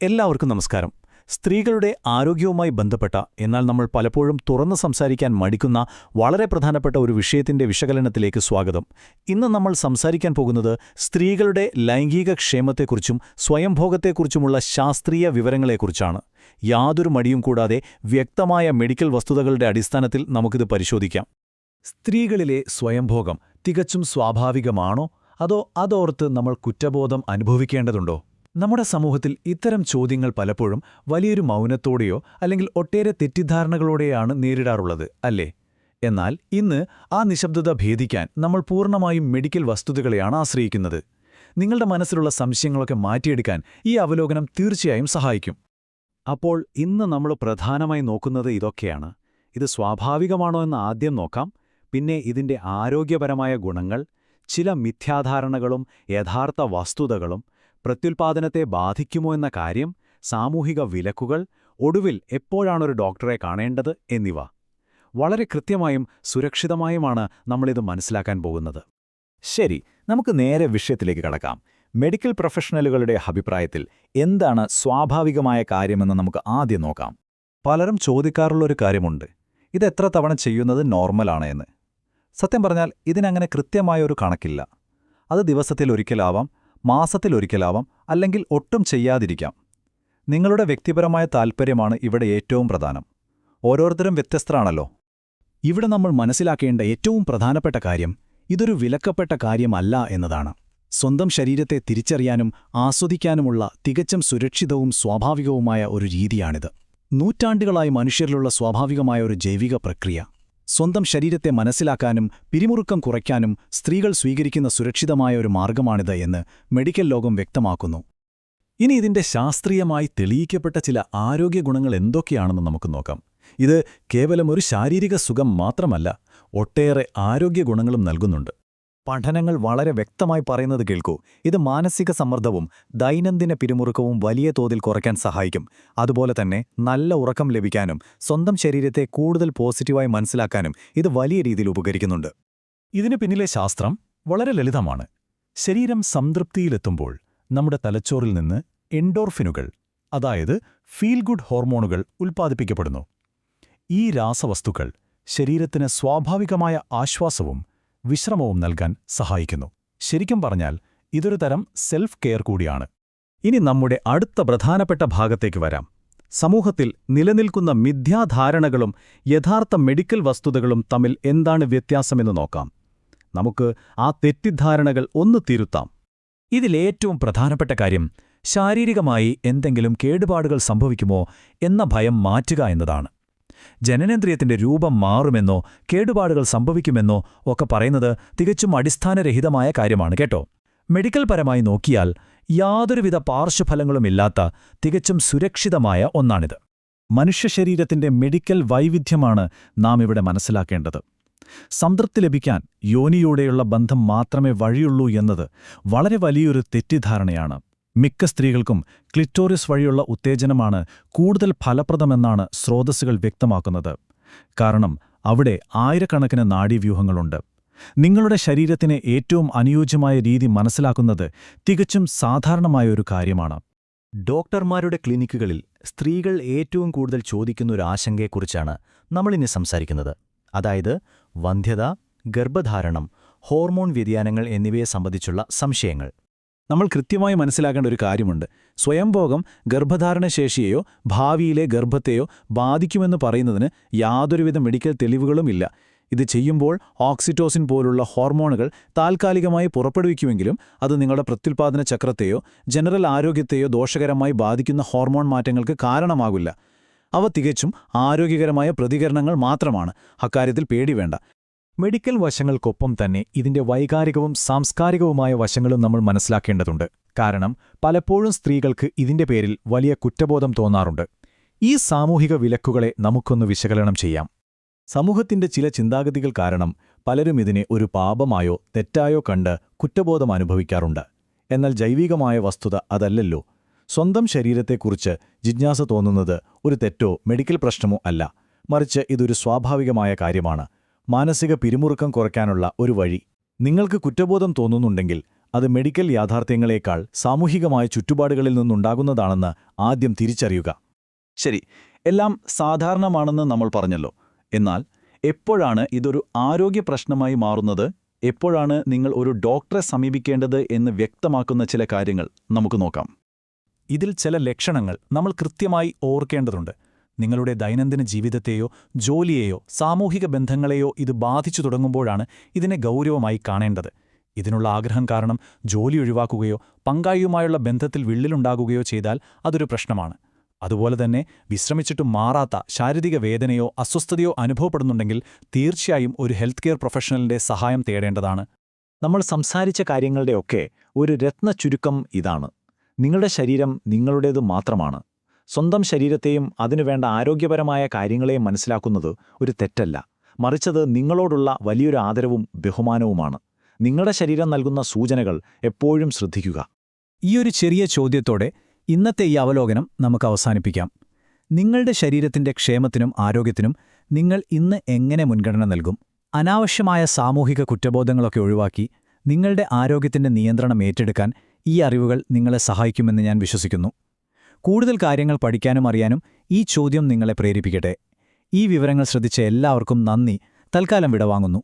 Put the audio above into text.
എല്ലാവർക്കും നമസ്കാരം. സ്ത്രീകളുടെ ആരോഗ്യവുമായി ബന്ധപ്പെട്ട എന്നാൽ നമ്മൾ പലപ്പോഴും തുറന്നു സംസാരിക്കാൻ മടിക്കുന്ന വളരെ പ്രധാനപ്പെട്ട ഒരു വിഷയത്തിന്റെ വിശകലനത്തിലേക്ക് സ്വാഗതം. ഇന്ന് നമ്മൾ സംസാരിക്കാൻ പോകുന്നത് സ്ത്രീകളുടെ ലൈംഗിക ക്ഷേമത്തെക്കുറിച്ചും സ്വയംഭോഗത്തെക്കുറിച്ചുമുള്ള ശാസ്ത്രീയ വിവരങ്ങളെക്കുറിച്ചാണ്. യാതൊരു മടിയും കൂടാതെ വ്യക്തമായ മെഡിക്കൽ വസ്തുതകളുടെ അടിസ്ഥാനത്തിൽ നമുക്കിത് പരിശോധിക്കാം. സ്ത്രീകളിലെ സ്വയംഭോഗം തികച്ചും സ്വാഭാവികമാണോ, അതോ അതോർത്ത് നമ്മൾ കുറ്റബോധം അനുഭവിക്കേണ്ടതുണ്ടോ? നമ്മുടെ സമൂഹത്തിൽ ഇത്തരം ചോദ്യങ്ങൾ പലപ്പോഴും വലിയൊരു മൗനത്തോടെയോ അല്ലെങ്കിൽ ഒട്ടേറെ തെറ്റിദ്ധാരണകളോടെയാണ് നേരിടാറുള്ളത്, അല്ലേ? എന്നാൽ ഇന്ന് ആ നിശബ്ദത ഭേദിക്കാൻ നമ്മൾ പൂർണ്ണമായും മെഡിക്കൽ വസ്തുതകളെയാണ് ആശ്രയിക്കുന്നത്. നിങ്ങളുടെ മനസ്സിലുള്ള സംശയങ്ങളൊക്കെ മാറ്റിയെടുക്കാൻ ഈ അവലോകനം തീർച്ചയായും സഹായിക്കും. അപ്പോൾ ഇന്ന് നമ്മൾ പ്രധാനമായി നോക്കുന്നത് ഇതൊക്കെയാണ്. ഇത് സ്വാഭാവികമാണോ എന്ന് ആദ്യം നോക്കാം. പിന്നെ ഇതിന്റെ ആരോഗ്യപരമായ ഗുണങ്ങൾ, ചില മിഥ്യാധാരണകളും യഥാർത്ഥ വസ്തുതകളും, പ്രത്യുൽപാദനത്തെ ബാധിക്കുമോ എന്ന കാര്യം, സാമൂഹിക വിലക്കുകൾ, ഒടുവിൽ എപ്പോഴാണൊരു ഡോക്ടറെ കാണേണ്ടത് എന്നിവ. വളരെ കൃത്യമായും സുരക്ഷിതമായുമാണ് നമ്മളിത് മനസ്സിലാക്കാൻ പോകുന്നത്. ശരി, നമുക്ക് നേരെ വിഷയത്തിലേക്ക് കടക്കാം. മെഡിക്കൽ പ്രൊഫഷണലുകളുടെ അഭിപ്രായത്തിൽ എന്താണ് സ്വാഭാവികമായ കാര്യമെന്ന് നമുക്ക് ആദ്യം നോക്കാം. പലരും ചോദിക്കാറുള്ളൊരു കാര്യമുണ്ട്, ഇതെത്ര തവണ ചെയ്യുന്നത് നോർമലാണ് എന്ന്. സത്യം പറഞ്ഞാൽ ഇതിനങ്ങനെ കൃത്യമായൊരു കണക്കില്ല. അത് ദിവസത്തിലൊരിക്കലാവാം, മാസത്തിലൊരിക്കലാവാം, അല്ലെങ്കിൽ ഒട്ടും ചെയ്യാതിരിക്കാം. നിങ്ങളുടെ വ്യക്തിപരമായ താൽപ്പര്യമാണ് ഇവിടെ ഏറ്റവും പ്രധാനം. ഓരോരുത്തരും വ്യത്യസ്തരാണല്ലോ. ഇവിടെ നമ്മൾ മനസ്സിലാക്കേണ്ട ഏറ്റവും പ്രധാനപ്പെട്ട കാര്യം, ഇതൊരു വിലക്കപ്പെട്ട കാര്യമല്ല എന്നതാണ്. സ്വന്തം ശരീരത്തെ തിരിച്ചറിയാനും ആസ്വദിക്കാനുമുള്ള തികച്ചും സുരക്ഷിതവും സ്വാഭാവികവുമായ ഒരു രീതിയാണിത്. നൂറ്റാണ്ടുകളായി മനുഷ്യരിലുള്ള സ്വാഭാവികമായ ഒരു ജൈവിക പ്രക്രിയ. സ്വന്തം ശരീരത്തെ മനസ്സിലാക്കാനും പിരിമുറുക്കം കുറയ്ക്കാനും സ്ത്രീകൾ സ്വീകരിക്കുന്ന സുരക്ഷിതമായ ഒരു മാർഗമാണിത് എന്ന് മെഡിക്കൽ ലോകം വ്യക്തമാക്കുന്നു. ഇനി ഇതിന്റെ ശാസ്ത്രീയമായി തെളിയിക്കപ്പെട്ട ചില ആരോഗ്യ ഗുണങ്ങൾ എന്തൊക്കെയാണെന്ന് നമുക്ക് നോക്കാം. ഇത് കേവലം ഒരു ശാരീരിക സുഖം മാത്രമല്ല, ഒട്ടേറെ ആരോഗ്യ ഗുണങ്ങളും നൽകുന്നുണ്ട്. പഠനങ്ങൾ വളരെ വ്യക്തമായി പറയുന്നത് കേൾക്കൂ. ഇത് മാനസിക സമ്മർദ്ദവും ദൈനംദിന പിരിമുറുക്കവും വലിയ തോതിൽ കുറയ്ക്കാൻ സഹായിക്കും. അതുപോലെ തന്നെ നല്ല ഉറക്കം ലഭിക്കാനും സ്വന്തം ശരീരത്തെ കൂടുതൽ പോസിറ്റീവായി മനസ്സിലാക്കാനും ഇത് വലിയ രീതിയിൽ ഉപകരിക്കുന്നുണ്ട്. ഇതിനു പിന്നിലെ ശാസ്ത്രം വളരെ ലളിതമാണ്. ശരീരം സംതൃപ്തിയിലെത്തുമ്പോൾ നമ്മുടെ തലച്ചോറിൽ നിന്ന് എൻഡോർഫിനുകൾ, അതായത് ഫീൽ ഗുഡ് ഹോർമോണുകൾ ഉൽപ്പാദിപ്പിക്കപ്പെടുന്നു. ഈ രാസവസ്തുക്കൾ ശരീരത്തിന് സ്വാഭാവികമായ ആശ്വാസവും വിശ്രമവും നൽകാൻ സഹായിക്കുന്നു. ശരിക്കും പറഞ്ഞാൽ ഇതൊരു തരം സെൽഫ് കെയർ കൂടിയാണ്. ഇനി നമ്മുടെ അടുത്ത പ്രധാനപ്പെട്ട ഭാഗത്തേക്ക് വരാം. സമൂഹത്തിൽ നിലനിൽക്കുന്ന മിഥ്യാധാരണകളും യഥാർത്ഥ മെഡിക്കൽ വസ്തുതകളും തമ്മിൽ എന്താണ് വ്യത്യാസമെന്ന് നോക്കാം. നമുക്ക് ആ തെറ്റിദ്ധാരണകൾ ഒന്ന് തിരുത്താം. ഇതിലേറ്റവും പ്രധാനപ്പെട്ട കാര്യം, ശാരീരികമായി എന്തെങ്കിലും കേടുപാടുകൾ സംഭവിക്കുമോ എന്ന ഭയം മാറ്റുക എന്നതാണ്. ജനനേന്ദ്രിയത്തിന്റെ രൂപം മാറുമെന്നോ കേടുപാടുകൾ സംഭവിക്കുമെന്നോ ഒക്കെ പറയുന്നത് തികച്ചും അടിസ്ഥാനരഹിതമായ കാര്യമാണ് കേട്ടോ. മെഡിക്കൽ പരമായി നോക്കിയാൽ യാതൊരുവിധ പാർശ്വഫലങ്ങളുമില്ലാത്ത തികച്ചും സുരക്ഷിതമായ ഒന്നാണിത്. മനുഷ്യശരീരത്തിന്റെ മെഡിക്കൽ വൈവിധ്യമാണ് നാം ഇവിടെ മനസ്സിലാക്കേണ്ടത്. സംതൃപ്തി ലഭിക്കാൻ യോനിയോടെയുള്ള ബന്ധം മാത്രമേ വഴിയുള്ളൂ എന്നത് വളരെ വലിയൊരു തെറ്റിദ്ധാരണയാണ്. മിക്ക സ്ത്രീകൾക്കും ക്ലിറ്റോറിസ് വഴിയുള്ള ഉത്തേജനമാണ് കൂടുതൽ ഫലപ്രദമെന്നാണ് സ്രോതസ്സുകൾ വ്യക്തമാക്കുന്നത്. കാരണം അവിടെ ആയിരക്കണക്കിന് നാഡീവ്യൂഹങ്ങളുണ്ട്. നിങ്ങളുടെ ശരീരത്തിന് ഏറ്റവും അനുയോജ്യമായ രീതി മനസ്സിലാക്കുന്നത് തികച്ചും സാധാരണമായൊരു കാര്യമാണ്. ഡോക്ടർമാരുടെ ക്ലിനിക്കുകളിൽ സ്ത്രീകൾ ഏറ്റവും കൂടുതൽ ചോദിക്കുന്നൊരു ആശങ്കയെക്കുറിച്ചാണ് നമ്മളിനി സംസാരിക്കുന്നത്. അതായത് വന്ധ്യത, ഗർഭധാരണം, ഹോർമോൺ വ്യതിയാനങ്ങൾ എന്നിവയെ സംബന്ധിച്ചുള്ള സംശയങ്ങൾ. നമ്മൾ കൃത്യമായി മനസ്സിലാക്കേണ്ട ഒരു കാര്യമുണ്ട്. സ്വയംഭോഗം ഗർഭധാരണശേഷിയെയോ ഭാവിയിലെ ഗർഭത്തെയോ ബാധിക്കുമെന്ന് പറയുന്നതിന് യാതൊരുവിധ മെഡിക്കൽ തെളിവുകളുമില്ല. ഇത് ചെയ്യുമ്പോൾ ഓക്സിറ്റോസിൻ പോലുള്ള ഹോർമോണുകൾ താൽക്കാലികമായി പുറപ്പെടുവിക്കുമെങ്കിലും അത് നിങ്ങളുടെ പ്രത്യുൽപാദന ചക്രത്തെയോ ജനറൽ ആരോഗ്യത്തെയോ ദോഷകരമായി ബാധിക്കുന്ന ഹോർമോൺ മാറ്റങ്ങൾക്ക് കാരണമാകില്ല. അവ തികച്ചും ആരോഗ്യകരമായ പ്രതികരണങ്ങൾ മാത്രമാണ്. അക്കാര്യത്തിൽ പേടി വേണ്ട. മെഡിക്കൽ വശങ്ങൾക്കൊപ്പം തന്നെ ഇതിന്റെ വൈകാരികവും സാംസ്കാരികവുമായ വശങ്ങളും നമ്മൾ മനസ്സിലാക്കേണ്ടതുണ്ട്. കാരണം പലപ്പോഴും സ്ത്രീകൾക്ക് ഇതിന്റെ പേരിൽ വലിയ കുറ്റബോധം തോന്നാറുണ്ട്. ഈ സാമൂഹിക വിലക്കുകളെ നമുക്കൊന്ന് വിശകലനം ചെയ്യാം. സമൂഹത്തിന്റെ ചില ചിന്താഗതികൾ കാരണം പലരും ഇതിനെ ഒരു പാപമായോ തെറ്റായോ കണ്ട് കുറ്റബോധം അനുഭവിക്കാറുണ്ട്. എന്നാൽ ജൈവികമായ വസ്തുത അതല്ലല്ലോ. സ്വന്തം ശരീരത്തെക്കുറിച്ച് ജിജ്ഞാസ തോന്നുന്നത് ഒരു തെറ്റോ മെഡിക്കൽ പ്രശ്നമോ അല്ല, മറിച്ച് ഇതൊരു സ്വാഭാവികമായ കാര്യമാണ്. മാനസിക പിരിമുറുക്കം കുറയ്ക്കാനുള്ള ഒരു വഴി. നിങ്ങൾക്ക് കുറ്റബോധം തോന്നുന്നുണ്ടെങ്കിൽ അത് മെഡിക്കൽ യാഥാർത്ഥ്യങ്ങളേക്കാൾ സാമൂഹികമായ ചുറ്റുപാടുകളിൽ നിന്നുണ്ടാകുന്നതാണെന്ന് ആദ്യം തിരിച്ചറിയുക. ശരി, എല്ലാം സാധാരണമാണെന്ന് നമ്മൾ പറഞ്ഞല്ലോ. എന്നാൽ എപ്പോഴാണ് ഇതൊരു ആരോഗ്യ പ്രശ്നമായി മാറുന്നത്, എപ്പോഴാണ് നിങ്ങൾ ഒരു ഡോക്ടറെ സമീപിക്കേണ്ടത് എന്ന് വ്യക്തമാക്കുന്ന ചില കാര്യങ്ങൾ നമുക്ക് നോക്കാം. ഇതിൽ ചില ലക്ഷണങ്ങൾ നമ്മൾ കൃത്യമായി ഓർക്കേണ്ടതുണ്ട്. നിങ്ങളുടെ ദൈനംദിന ജീവിതത്തെയോ ജോലിയെയോ സാമൂഹിക ബന്ധങ്ങളെയോ ഇത് ബാധിച്ചു തുടങ്ങുമ്പോഴാണ് ഇതിനെ ഗൗരവമായി കാണേണ്ടത്. ഇതിനുള്ള ആഗ്രഹം കാരണം ജോലി ഒഴിവാക്കുകയോ പങ്കാളിയുമായുള്ള ബന്ധത്തിൽ വിള്ളലുണ്ടാകുകയോ ചെയ്താൽ അതൊരു പ്രശ്നമാണ്. അതുപോലെ തന്നെ വിശ്രമിച്ചിട്ടും മാറാത്ത ശാരീരിക വേദനയോ അസ്വസ്ഥതയോ അനുഭവപ്പെടുന്നുണ്ടെങ്കിൽ തീർച്ചയായും ഒരു ഹെൽത്ത് കെയർ പ്രൊഫഷണലിന്റെ സഹായം തേടേണ്ടതാണ്. നമ്മൾ സംസാരിച്ച കാര്യങ്ങളുടെയൊക്കെ ഒരു രത്ന ചുരുക്കം ഇതാണ്. നിങ്ങളുടെ ശരീരം നിങ്ങളുടേത് മാത്രമാണ്. സ്വന്തം ശരീരത്തെയും അതിനുവേണ്ട ആരോഗ്യപരമായ കാര്യങ്ങളെയും മനസ്സിലാക്കുന്നത് ഒരു തെറ്റല്ല, മറിച്ചത് നിങ്ങളോടുള്ള വലിയൊരു ആദരവും ബഹുമാനവുമാണ്. നിങ്ങളുടെ ശരീരം നൽകുന്ന സൂചനകൾ എപ്പോഴും ശ്രദ്ധിക്കുക. ഈയൊരു ചെറിയ ചോദ്യത്തോടെ ഇന്നത്തെ ഈ അവലോകനം നമുക്ക് അവസാനിപ്പിക്കാം. നിങ്ങളുടെ ശരീരത്തിന്റെ ക്ഷേമത്തിനും ആരോഗ്യത്തിനും നിങ്ങൾ ഇന്ന് എങ്ങനെ മുൻഗണന നൽകും? അനാവശ്യമായ സാമൂഹിക കുറ്റബോധങ്ങളൊക്കെ ഒഴിവാക്കി നിങ്ങളുടെ ആരോഗ്യത്തിന്റെ നിയന്ത്രണം ഏറ്റെടുക്കാൻ ഈ അറിവുകൾ നിങ്ങളെ സഹായിക്കുമെന്ന് ഞാൻ വിശ്വസിക്കുന്നു. കൂടുതൽ കാര്യങ്ങൾ പഠിക്കാനും അറിയാനും ഈ ചോദ്യം നിങ്ങളെ പ്രേരിപ്പിക്കട്ടെ. ഈ വിവരങ്ങൾ ശ്രദ്ധിച്ച എല്ലാവർക്കും നന്ദി. തൽക്കാലം വിടവാങ്ങുന്നു.